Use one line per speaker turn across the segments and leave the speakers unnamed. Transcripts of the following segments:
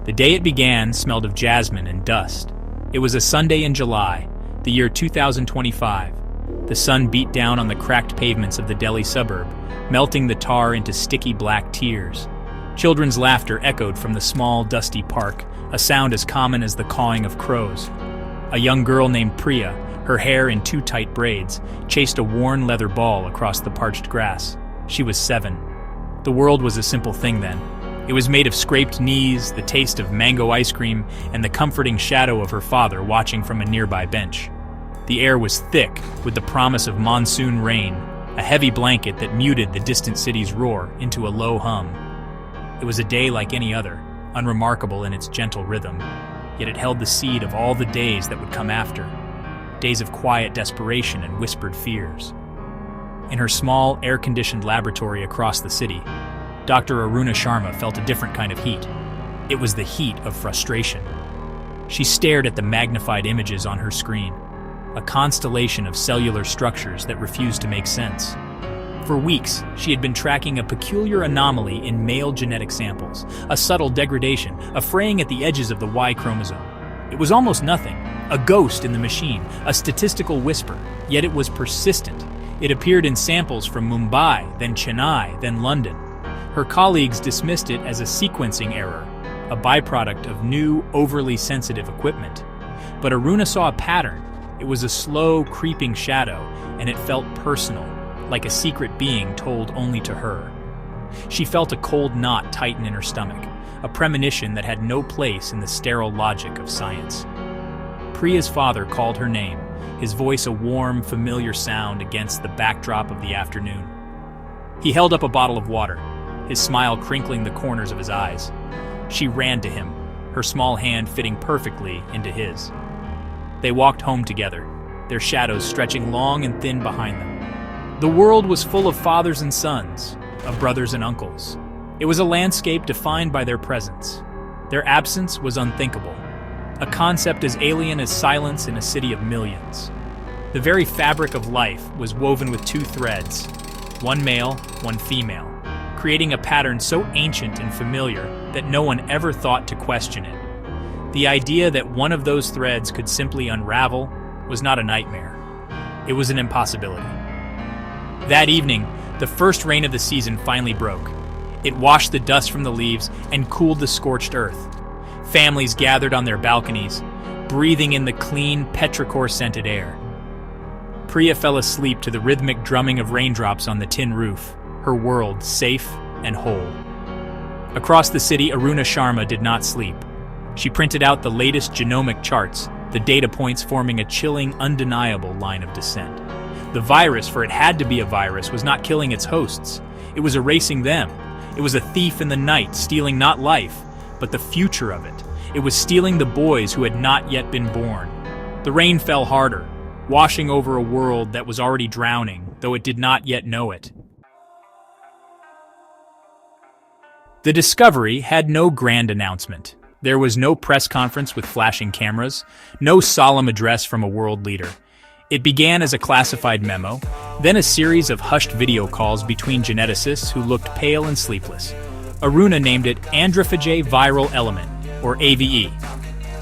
The day it began smelled of jasmine and dust. It was a Sunday in July, the year 2025. The sun beat down on the cracked pavements of the Delhi suburb, melting the tar into sticky black tears. Children's laughter echoed from the small, dusty park, a sound as common as the cawing of crows. A young girl named Priya, her hair in two tight braids, chased a worn leather ball across the parched grass. She was 7. The world was a simple thing then. It was made of scraped knees, the taste of mango ice cream, and the comforting shadow of her father watching from a nearby bench. The air was thick with the promise of monsoon rain, a heavy blanket that muted the distant city's roar into a low hum. It was a day like any other, unremarkable in its gentle rhythm, yet it held the seed of all the days that would come after, days of quiet desperation and whispered fears. In her small, air-conditioned laboratory across the city, Dr. Aruna Sharma felt a different kind of heat. It was the heat of frustration. She stared at the magnified images on her screen, a constellation of cellular structures that refused to make sense. For weeks, she had been tracking a peculiar anomaly in male genetic samples, a subtle degradation, a fraying at the edges of the Y chromosome. It was almost nothing, a ghost in the machine, a statistical whisper, yet it was persistent. It appeared in samples from Mumbai, then Chennai, then London. Her colleagues dismissed it as a sequencing error, a byproduct of new, overly sensitive equipment. But Aruna saw a pattern. It was a slow, creeping shadow, and it felt personal, like a secret being told only to her. She felt a cold knot tighten in her stomach, a premonition that had no place in the sterile logic of science. Priya's father called her name, his voice a warm, familiar sound against the backdrop of the afternoon. He held up a bottle of water, his smile crinkling the corners of his eyes. She ran to him, her small hand fitting perfectly into his. They walked home together, their shadows stretching long and thin behind them. The world was full of fathers and sons, of brothers and uncles. It was a landscape defined by their presence. Their absence was unthinkable, a concept as alien as silence in a city of millions. The very fabric of life was woven with 2 threads, one male, one female, creating a pattern so ancient and familiar that no one ever thought to question it. The idea that one of those threads could simply unravel was not a nightmare. It was an impossibility. That evening, the first rain of the season finally broke. It washed the dust from the leaves and cooled the scorched earth. Families gathered on their balconies, breathing in the clean, petrichor-scented air. Priya fell asleep to the rhythmic drumming of raindrops on the tin roof, her world safe and whole. Across the city, Aruna Sharma did not sleep. She printed out the latest genomic charts, the data points forming a chilling, undeniable line of descent. The virus, for it had to be a virus, was not killing its hosts. It was erasing them. It was a thief in the night, stealing not life, but the future of it. It was stealing the boys who had not yet been born. The rain fell harder, washing over a world that was already drowning, though it did not yet know it. The discovery had no grand announcement. There was no press conference with flashing cameras, no solemn address from a world leader. It began as a classified memo, then a series of hushed video calls between geneticists who looked pale and sleepless. Aruna named it Androphage Viral Element, or AVE.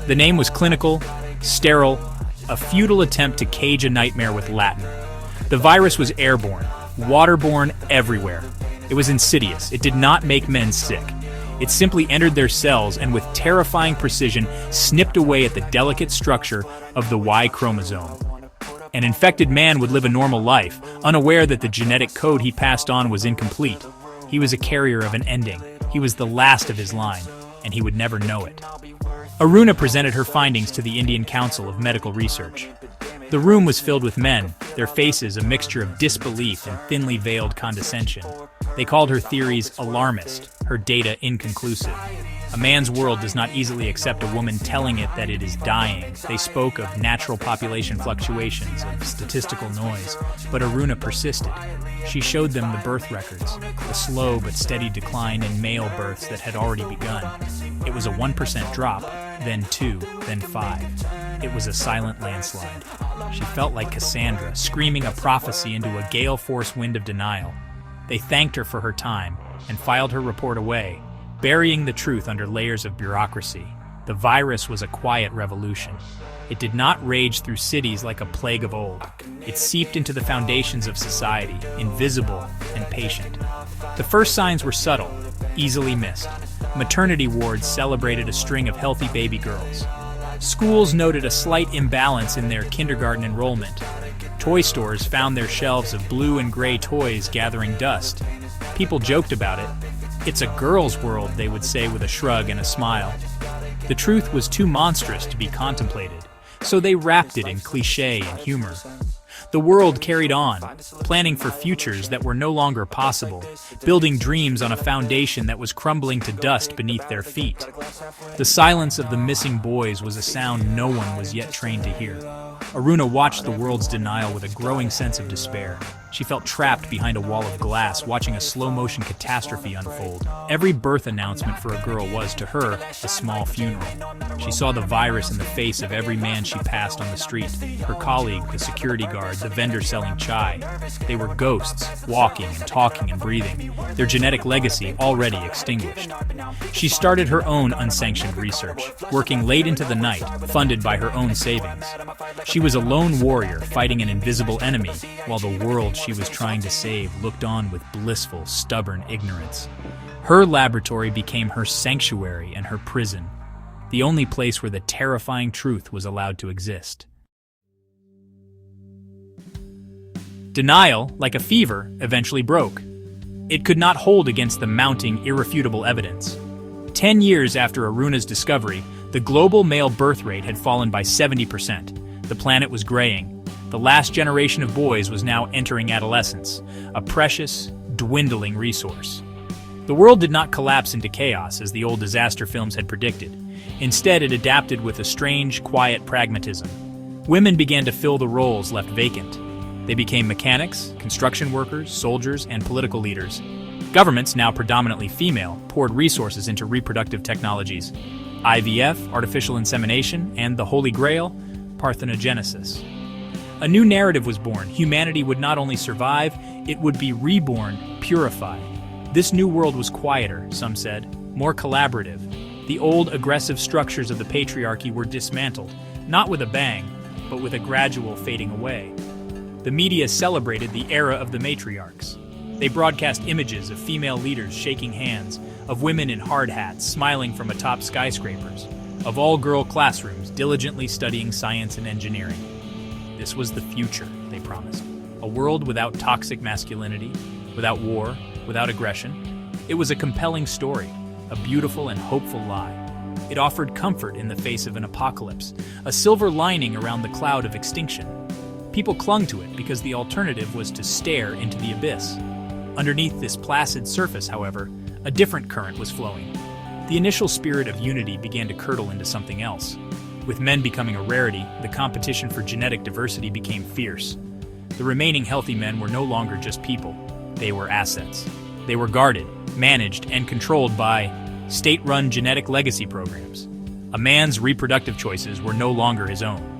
The name was clinical, sterile, a futile attempt to cage a nightmare with Latin. The virus was airborne, waterborne everywhere. It was insidious. It did not make men sick. It simply entered their cells and with terrifying precision snipped away at the delicate structure of the Y chromosome. An infected man would live a normal life, unaware that the genetic code he passed on was incomplete. He was a carrier of an ending. He was the last of his line, and he would never know it. Aruna presented her findings to the Indian Council of Medical Research. The room was filled with men, their faces a mixture of disbelief and thinly veiled condescension. They called her theories alarmist, her data inconclusive. A man's world does not easily accept a woman telling it that it is dying. They spoke of natural population fluctuations, of statistical noise, but Aruna persisted. She showed them the birth records, the slow but steady decline in male births that had already begun. It was a 1% drop, then 2, then 5. It was a silent landslide. She felt like Cassandra, screaming a prophecy into a gale-force wind of denial. They thanked her for her time and filed her report away, burying the truth under layers of bureaucracy. The virus was a quiet revolution. It did not rage through cities like a plague of old. It seeped into the foundations of society, invisible and patient. The first signs were subtle, easily missed. Maternity wards celebrated a string of healthy baby girls. Schools noted a slight imbalance in their kindergarten enrollment. Toy stores found their shelves of blue and gray toys gathering dust. People joked about it. "It's a girl's world," they would say with a shrug and a smile. The truth was too monstrous to be contemplated, so they wrapped it in cliché and humor. The world carried on, planning for futures that were no longer possible, building dreams on a foundation that was crumbling to dust beneath their feet. The silence of the missing boys was a sound no one was yet trained to hear. Aruna watched the world's denial with a growing sense of despair. She felt trapped behind a wall of glass, watching a slow-motion catastrophe unfold. Every birth announcement for a girl was, to her, a small funeral. She saw the virus in the face of every man she passed on the street. Her colleague, the security guard, the vendor selling chai. They were ghosts, walking and talking and breathing, their genetic legacy already extinguished. She started her own unsanctioned research, working late into the night, funded by her own savings. She was a lone warrior fighting an invisible enemy, while the world she was trying to save looked on with blissful, stubborn ignorance. Her laboratory became her sanctuary and her prison, the only place where the terrifying truth was allowed to exist. Denial, like a fever, eventually broke. It could not hold against the mounting, irrefutable evidence. 10 years after Aruna's discovery, the global male birth rate had fallen by 70%. The planet was graying. The last generation of boys was now entering adolescence, a precious, dwindling resource. The world did not collapse into chaos as the old disaster films had predicted. Instead, it adapted with a strange, quiet pragmatism. Women began to fill the roles left vacant. They became mechanics, construction workers, soldiers, and political leaders. Governments, now predominantly female, poured resources into reproductive technologies. IVF, artificial insemination, and the Holy Grail, parthenogenesis. A new narrative was born. Humanity would not only survive, it would be reborn, purified. This new world was quieter, some said, more collaborative. The old aggressive structures of the patriarchy were dismantled, not with a bang, but with a gradual fading away. The media celebrated the era of the matriarchs. They broadcast images of female leaders shaking hands, of women in hard hats smiling from atop skyscrapers, of all-girl classrooms diligently studying science and engineering. This was the future, they promised. A world without toxic masculinity, without war, without aggression. It was a compelling story, a beautiful and hopeful lie. It offered comfort in the face of an apocalypse, a silver lining around the cloud of extinction. People clung to it because the alternative was to stare into the abyss. Underneath this placid surface, however, a different current was flowing. The initial spirit of unity began to curdle into something else. With men becoming a rarity, the competition for genetic diversity became fierce. The remaining healthy men were no longer just people. They were assets. They were guarded, managed, and controlled by state-run genetic legacy programs. A man's reproductive choices were no longer his own.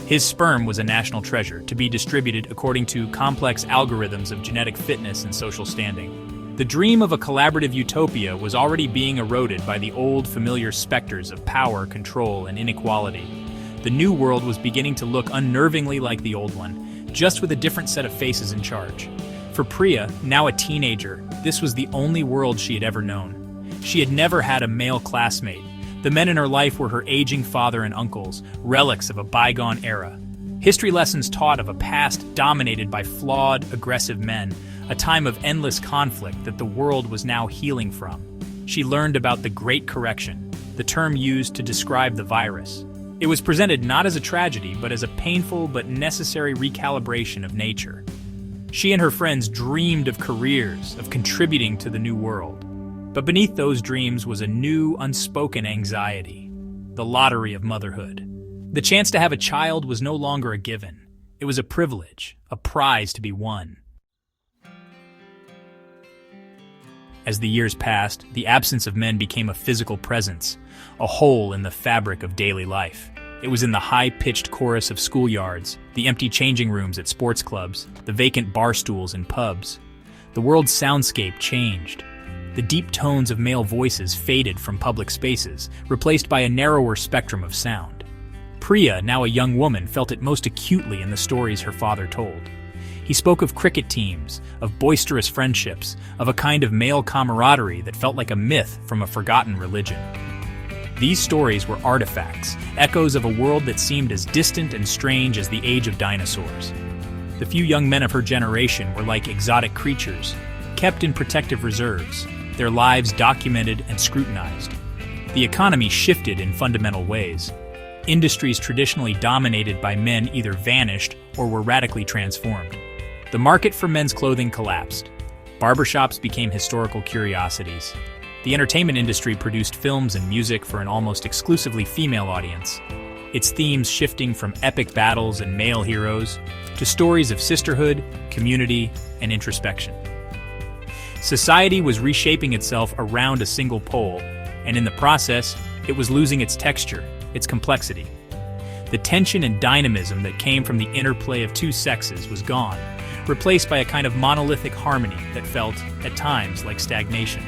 His sperm was a national treasure, to be distributed according to complex algorithms of genetic fitness and social standing. The dream of a collaborative utopia was already being eroded by the old, familiar specters of power, control, and inequality. The new world was beginning to look unnervingly like the old one, just with a different set of faces in charge. For Priya, now a teenager, this was the only world she had ever known. She had never had a male classmate. The men in her life were her aging father and uncles, relics of a bygone era. History lessons taught of a past dominated by flawed, aggressive men, a time of endless conflict that the world was now healing from. She learned about the Great Correction, the term used to describe the virus. It was presented not as a tragedy, but as a painful but necessary recalibration of nature. She and her friends dreamed of careers, of contributing to the new world. But beneath those dreams was a new, unspoken anxiety, the lottery of motherhood. The chance to have a child was no longer a given. It was a privilege, a prize to be won. As the years passed, the absence of men became a physical presence, a hole in the fabric of daily life. It was in the high-pitched chorus of schoolyards, the empty changing rooms at sports clubs, the vacant bar stools in pubs. The world's soundscape changed. The deep tones of male voices faded from public spaces, replaced by a narrower spectrum of sound. Priya, now a young woman, felt it most acutely in the stories her father told. He spoke of cricket teams, of boisterous friendships, of a kind of male camaraderie that felt like a myth from a forgotten religion. These stories were artifacts, echoes of a world that seemed as distant and strange as the age of dinosaurs. The few young men of her generation were like exotic creatures, kept in protective reserves, their lives documented and scrutinized. The economy shifted in fundamental ways. Industries traditionally dominated by men either vanished or were radically transformed. The market for men's clothing collapsed. Barbershops became historical curiosities. The entertainment industry produced films and music for an almost exclusively female audience, its themes shifting from epic battles and male heroes to stories of sisterhood, community, and introspection. Society was reshaping itself around a single pole, and in the process, it was losing its texture, its complexity. The tension and dynamism that came from the interplay of two sexes was gone, replaced by a kind of monolithic harmony that felt, at times, like stagnation.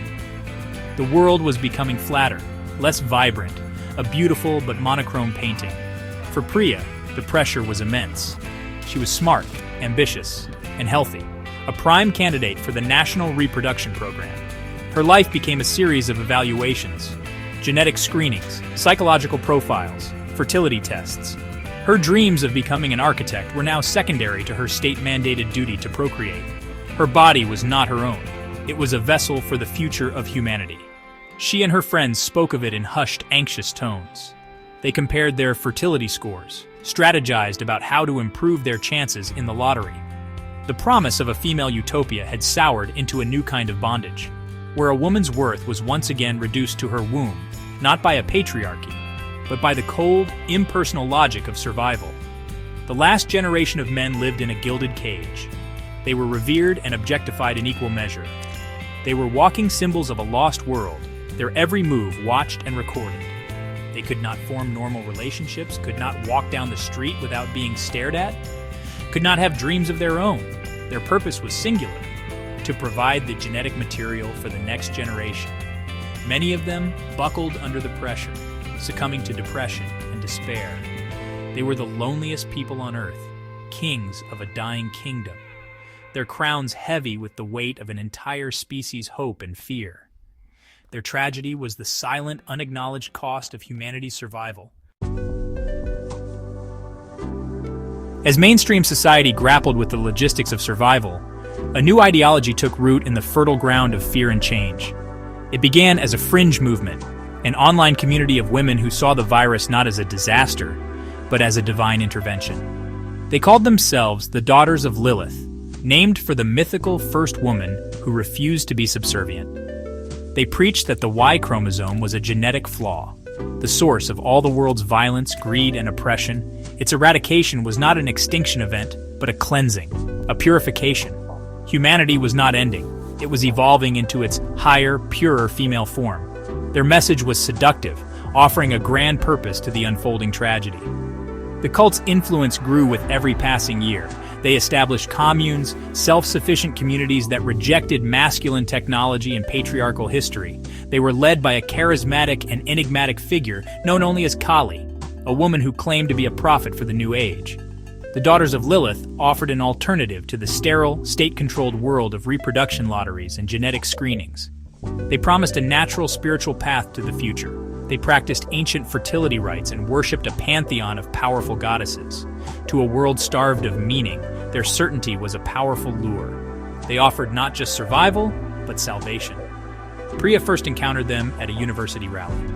The world was becoming flatter, less vibrant, a beautiful but monochrome painting. For Priya, the pressure was immense. She was smart, ambitious, and healthy, a prime candidate for the National Reproduction Program. Her life became a series of evaluations, genetic screenings, psychological profiles, fertility tests. Her dreams of becoming an architect were now secondary to her state-mandated duty to procreate. Her body was not her own. It was a vessel for the future of humanity. She and her friends spoke of it in hushed, anxious tones. They compared their fertility scores, strategized about how to improve their chances in the lottery. The promise of a female utopia had soured into a new kind of bondage, where a woman's worth was once again reduced to her womb, not by a patriarchy, but by the cold, impersonal logic of survival. The last generation of men lived in a gilded cage. They were revered and objectified in equal measure. They were walking symbols of a lost world, their every move watched and recorded. They could not form normal relationships, could not walk down the street without being stared at, could not have dreams of their own. Their purpose was singular, to provide the genetic material for the next generation. Many of them buckled under the pressure, succumbing to depression and despair. They were the loneliest people on earth, kings of a dying kingdom, their crowns heavy with the weight of an entire species' hope and fear. Their tragedy was the silent, unacknowledged cost of humanity's survival. As mainstream society grappled with the logistics of survival, a new ideology took root in the fertile ground of fear and change. It began as a fringe movement, an online community of women who saw the virus not as a disaster, but as a divine intervention. They called themselves the Daughters of Lilith, named for the mythical first woman who refused to be subservient. They preached that the Y chromosome was a genetic flaw, the source of all the world's violence, greed, and oppression. Its eradication was not an extinction event, but a cleansing, a purification. Humanity was not ending. It was evolving into its higher, purer female form. Their message was seductive, offering a grand purpose to the unfolding tragedy. The cult's influence grew with every passing year. They established communes, self-sufficient communities that rejected masculine technology and patriarchal history. They were led by a charismatic and enigmatic figure known only as Kali, a woman who claimed to be a prophet for the new age. The Daughters of Lilith offered an alternative to the sterile, state-controlled world of reproduction lotteries and genetic screenings. They promised a natural spiritual path to the future. They practiced ancient fertility rites and worshipped a pantheon of powerful goddesses. To a world starved of meaning, their certainty was a powerful lure. They offered not just survival, but salvation. Priya first encountered them at a university rally.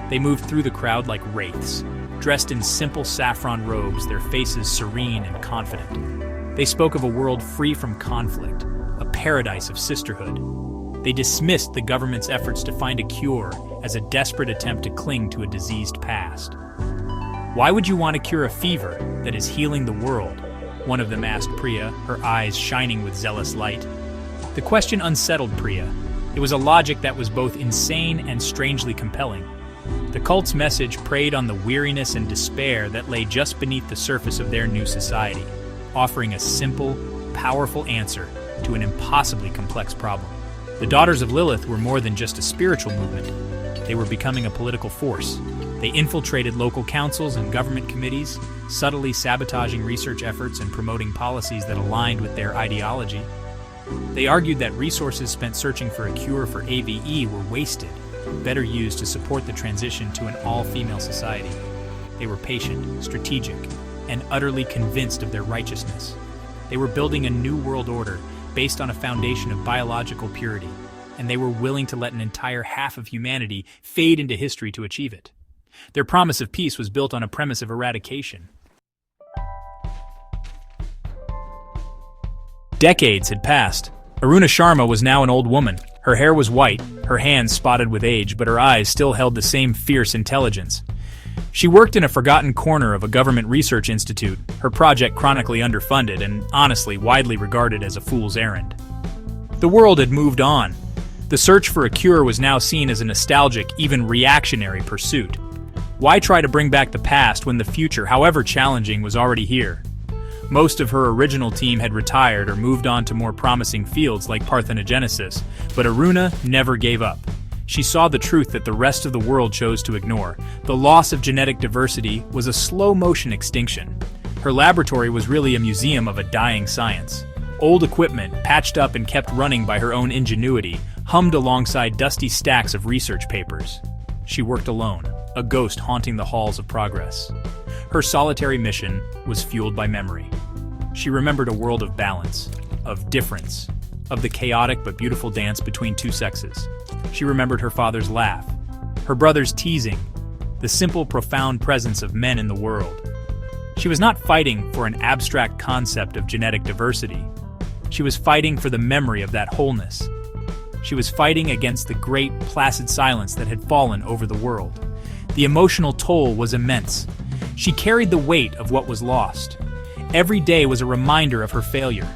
They moved through the crowd like wraiths, dressed in simple saffron robes, their faces serene and confident. They spoke of a world free from conflict, a paradise of sisterhood. They dismissed the government's efforts to find a cure as a desperate attempt to cling to a diseased past. Why would you want to cure a fever that is healing the world? One of them asked Priya, her eyes shining with zealous light. The question unsettled Priya. It was a logic that was both insane and strangely compelling. The cult's message preyed on the weariness and despair that lay just beneath the surface of their new society, offering a simple, powerful answer to an impossibly complex problem. The Daughters of Lilith were more than just a spiritual movement. They were becoming a political force. They infiltrated local councils and government committees, subtly sabotaging research efforts and promoting policies that aligned with their ideology. They argued that resources spent searching for a cure for AVE were wasted, better used to support the transition to an all-female society. They were patient, strategic, and utterly convinced of their righteousness. They were building a new world order based on a foundation of biological purity, and they were willing to let an entire half of humanity fade into history to achieve it. Their promise of peace was built on a premise of eradication. Decades had passed. Aruna Sharma was now an old woman. Her hair was white, her hands spotted with age, but her eyes still held the same fierce intelligence. She worked in a forgotten corner of a government research institute, her project chronically underfunded and honestly widely regarded as a fool's errand. The world had moved on. The search for a cure was now seen as a nostalgic, even reactionary pursuit. Why try to bring back the past when the future, however challenging, was already here? Most of her original team had retired or moved on to more promising fields like parthenogenesis, but Aruna never gave up. She saw the truth that the rest of the world chose to ignore. The loss of genetic diversity was a slow-motion extinction. Her laboratory was really a museum of a dying science. Old equipment, patched up and kept running by her own ingenuity, hummed alongside dusty stacks of research papers. She worked alone, a ghost haunting the halls of progress. Her solitary mission was fueled by memory. She remembered a world of balance, of difference, of the chaotic but beautiful dance between two sexes. She remembered her father's laugh, her brother's teasing, the simple, profound presence of men in the world. She was not fighting for an abstract concept of genetic diversity. She was fighting for the memory of that wholeness. She was fighting against the great, placid silence that had fallen over the world. The emotional toll was immense. She carried the weight of what was lost. Every day was a reminder of her failure.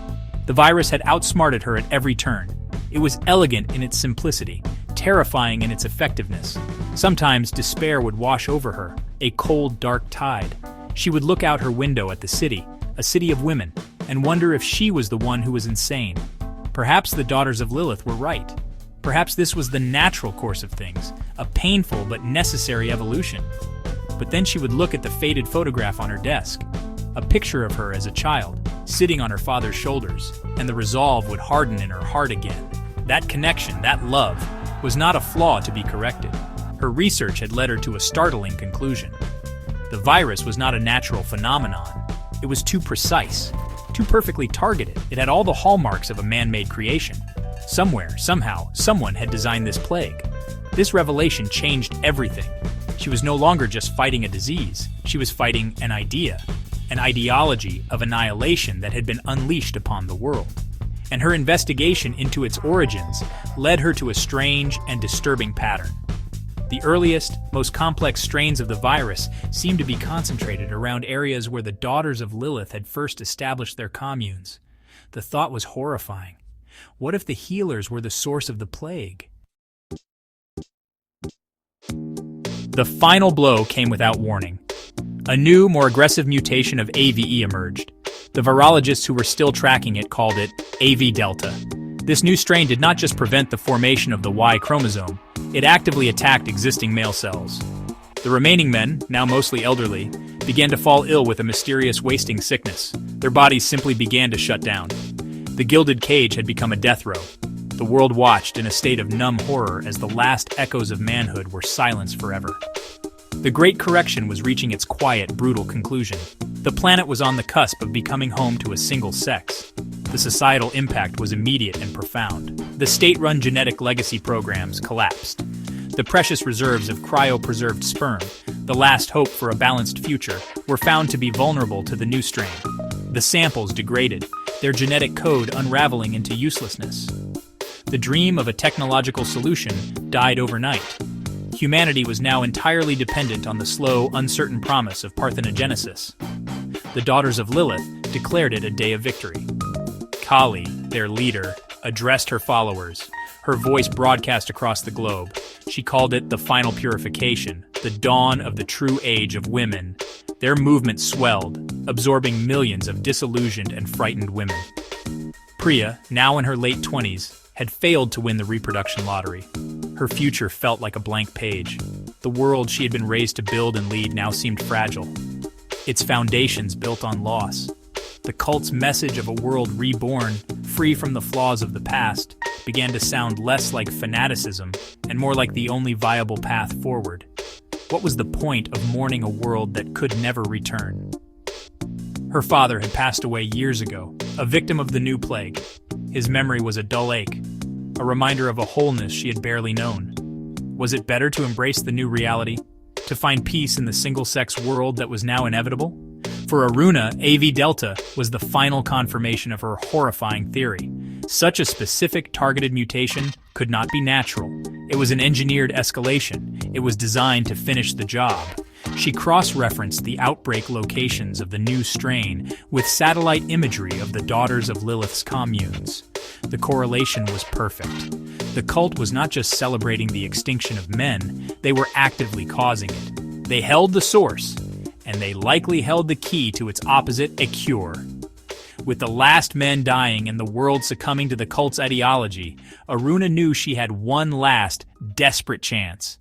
The virus had outsmarted her at every turn. It was elegant in its simplicity, terrifying in its effectiveness. Sometimes despair would wash over her, a cold, dark tide. She would look out her window at the city, a city of women, and wonder if she was the one who was insane. Perhaps the Daughters of Lilith were right. Perhaps this was the natural course of things, a painful but necessary evolution. But then she would look at the faded photograph on her desk, a picture of her as a child, sitting on her father's shoulders, and the resolve would harden in her heart again. That connection, that love, was not a flaw to be corrected. Her research had led her to a startling conclusion. The virus was not a natural phenomenon. It was too precise, too perfectly targeted. It had all the hallmarks of a man-made creation. Somewhere, somehow, someone had designed this plague. This revelation changed everything. She was no longer just fighting a disease. She was fighting an idea, an ideology of annihilation that had been unleashed upon the world. And her investigation into its origins led her to a strange and disturbing pattern. The earliest, most complex strains of the virus seemed to be concentrated around areas where the Daughters of Lilith had first established their communes. The thought was horrifying. What if the healers were the source of the plague? The final blow came without warning. A new, more aggressive mutation of AVE emerged. The virologists who were still tracking it called it AV Delta. This new strain did not just prevent the formation of the Y chromosome, it actively attacked existing male cells. The remaining men, now mostly elderly, began to fall ill with a mysterious wasting sickness. Their bodies simply began to shut down. The gilded cage had become a death row. The world watched in a state of numb horror as the last echoes of manhood were silenced forever. The Great Correction was reaching its quiet, brutal conclusion. The planet was on the cusp of becoming home to a single sex. The societal impact was immediate and profound. The state-run genetic legacy programs collapsed. The precious reserves of cryopreserved sperm, the last hope for a balanced future, were found to be vulnerable to the new strain. The samples degraded, their genetic code unraveling into uselessness. The dream of a technological solution died overnight. Humanity was now entirely dependent on the slow, uncertain promise of parthenogenesis. The Daughters of Lilith declared it a day of victory. Kali, their leader, addressed her followers. Her voice broadcast across the globe. She called it the final purification, the dawn of the true age of women. Their movement swelled, absorbing millions of disillusioned and frightened women. Priya, now in her late 20s, had failed to win the reproduction lottery. Her future felt like a blank page. The world she had been raised to build and lead now seemed fragile, its foundations built on loss. The cult's message of a world reborn, free from the flaws of the past, began to sound less like fanaticism and more like the only viable path forward. What was the point of mourning a world that could never return? Her father had passed away years ago, a victim of the new plague. His memory was a dull ache, a reminder of a wholeness she had barely known. Was it better to embrace the new reality, to find peace in the single-sex world that was now inevitable? For Aruna, AV Delta was the final confirmation of her horrifying theory. Such a specific targeted mutation could not be natural. It was an engineered escalation. It was designed to finish the job. She cross-referenced the outbreak locations of the new strain with satellite imagery of the Daughters of Lilith's communes. The correlation was perfect. The cult was not just celebrating the extinction of men, they were actively causing it. They held the source, and they likely held the key to its opposite, a cure. With the last men dying and the world succumbing to the cult's ideology, Aruna knew she had one last, desperate chance.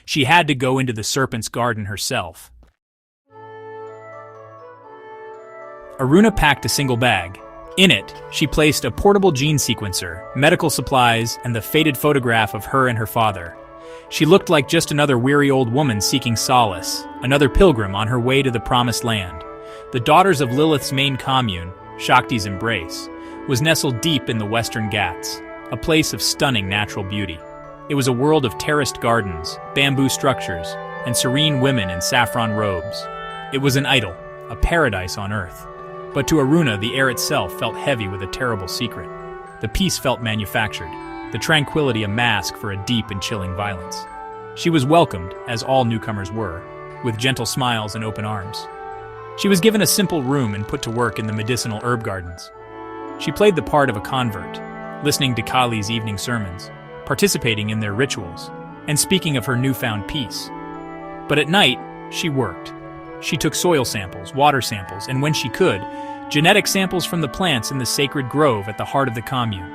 She had to go into the Serpent's Garden herself. Aruna packed a single bag. In it, she placed a portable gene sequencer, medical supplies, and the faded photograph of her and her father. She looked like just another weary old woman seeking solace, another pilgrim on her way to the promised land. The Daughters of Lilith's main commune, Shakti's Embrace, was nestled deep in the Western Ghats, a place of stunning natural beauty. It was a world of terraced gardens, bamboo structures, and serene women in saffron robes. It was an idyll, a paradise on earth. But to Aruna, the air itself felt heavy with a terrible secret. The peace felt manufactured, the tranquility a mask for a deep and chilling violence. She was welcomed, as all newcomers were, with gentle smiles and open arms. She was given a simple room and put to work in the medicinal herb gardens. She played the part of a convert, listening to Kali's evening sermons, participating in their rituals, and speaking of her newfound peace. But at night, she worked. She took soil samples, water samples, and when she could, genetic samples from the plants in the sacred grove at the heart of the commune.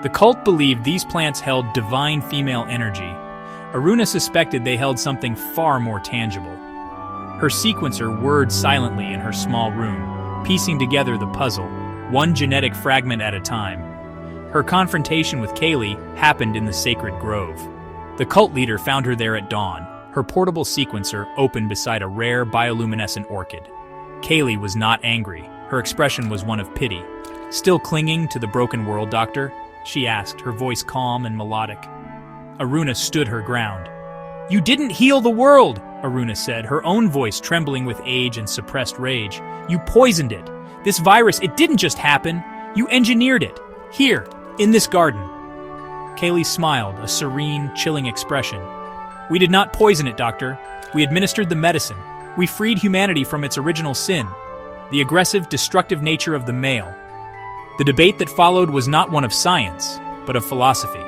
The cult believed these plants held divine female energy. Aruna suspected they held something far more tangible. Her sequencer whirred silently in her small room, piecing together the puzzle, one genetic fragment at a time. Her confrontation with Kali happened in the sacred grove. The cult leader found her there at dawn, her portable sequencer open beside a rare bioluminescent orchid. Kali was not angry. Her expression was one of pity. "Still clinging to the broken world, Doctor?" she asked, her voice calm and melodic. Aruna stood her ground. "You didn't heal the world," Aruna said, her own voice trembling with age and suppressed rage. "You poisoned it. This virus, it didn't just happen. You engineered it. Here, in this garden." Kali smiled, a serene, chilling expression. "We did not poison it, Doctor. We administered the medicine. We freed humanity from its original sin, the aggressive, destructive nature of the male." The debate that followed was not one of science, but of philosophy.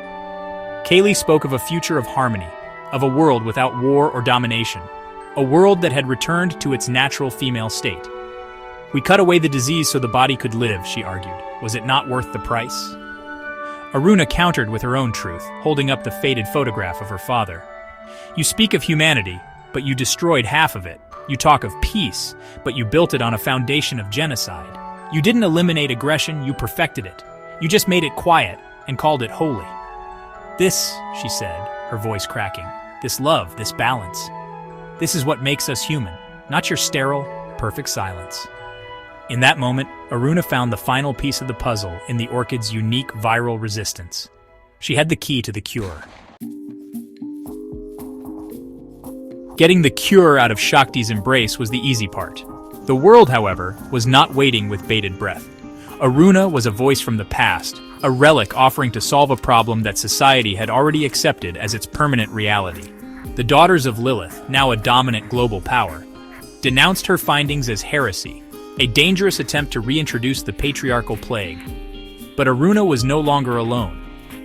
Kali spoke of a future of harmony, of a world without war or domination, a world that had returned to its natural female state. "We cut away the disease so the body could live," she argued. "Was it not worth the price?" Aruna countered with her own truth, holding up the faded photograph of her father. "You speak of humanity, but you destroyed half of it. You talk of peace, but you built it on a foundation of genocide. You didn't eliminate aggression, you perfected it. You just made it quiet and called it holy." "This," she said, her voice cracking, "this love, this balance. This is what makes us human, not your sterile, perfect silence." In that moment, Aruna found the final piece of the puzzle in the orchid's unique viral resistance. She had the key to the cure. Getting the cure out of Shakti's embrace was the easy part. The world, however, was not waiting with bated breath. Aruna was a voice from the past, a relic offering to solve a problem that society had already accepted as its permanent reality. The Daughters of Lilith, now a dominant global power, denounced her findings as heresy, a dangerous attempt to reintroduce the patriarchal plague. But Aruna was no longer alone.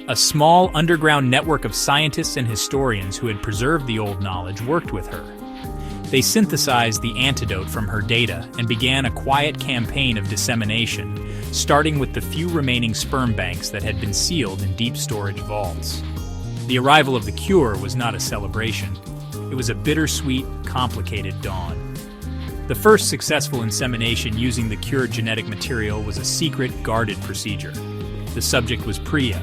A small underground network of scientists and historians who had preserved the old knowledge worked with her. They synthesized the antidote from her data and began a quiet campaign of dissemination, starting with the few remaining sperm banks that had been sealed in deep storage vaults. The arrival of the cure was not a celebration. It was a bittersweet, complicated dawn. The first successful insemination using the cured genetic material was a secret, guarded procedure. The subject was Priya.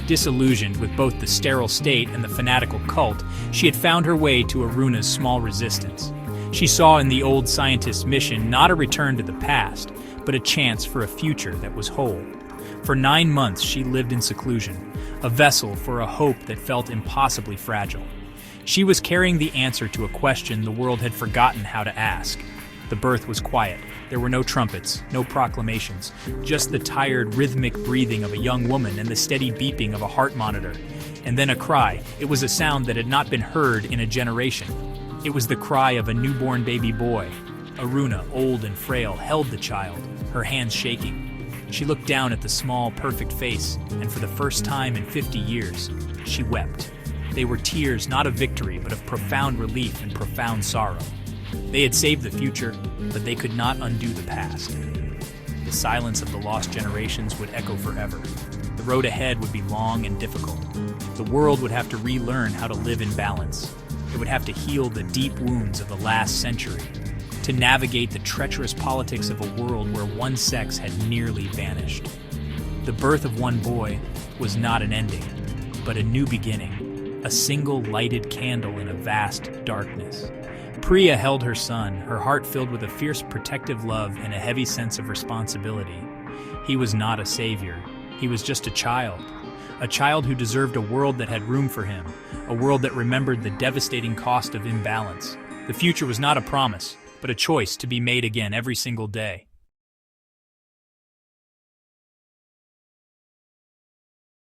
Disillusioned with both the sterile state and the fanatical cult, she had found her way to Aruna's small resistance. She saw in the old scientist's mission not a return to the past, but a chance for a future that was whole. For 9 months she lived in seclusion, a vessel for a hope that felt impossibly fragile. She was carrying the answer to a question the world had forgotten how to ask. The birth was quiet. There were no trumpets, no proclamations, just the tired, rhythmic breathing of a young woman and the steady beeping of a heart monitor. And then a cry. It was a sound that had not been heard in a generation. It was the cry of a newborn baby boy. Aruna, old and frail, held the child, her hands shaking. She looked down at the small, perfect face, and for the first time in 50 years, she wept. They were tears not of victory, but of profound relief and profound sorrow. They had saved the future, but they could not undo the past. The silence of the lost generations would echo forever. The road ahead would be long and difficult. The world would have to relearn how to live in balance. It would have to heal the deep wounds of the last century, to navigate the treacherous politics of a world where one sex had nearly vanished. The birth of one boy was not an ending, but a new beginning, a single lighted candle in a vast darkness. Priya held her son, her heart filled with a fierce protective love and a heavy sense of responsibility. He was not a savior. He was just a child who deserved a world that had room for him, a world that remembered the devastating cost of imbalance. The future was not a promise, but a choice to be made again every single day.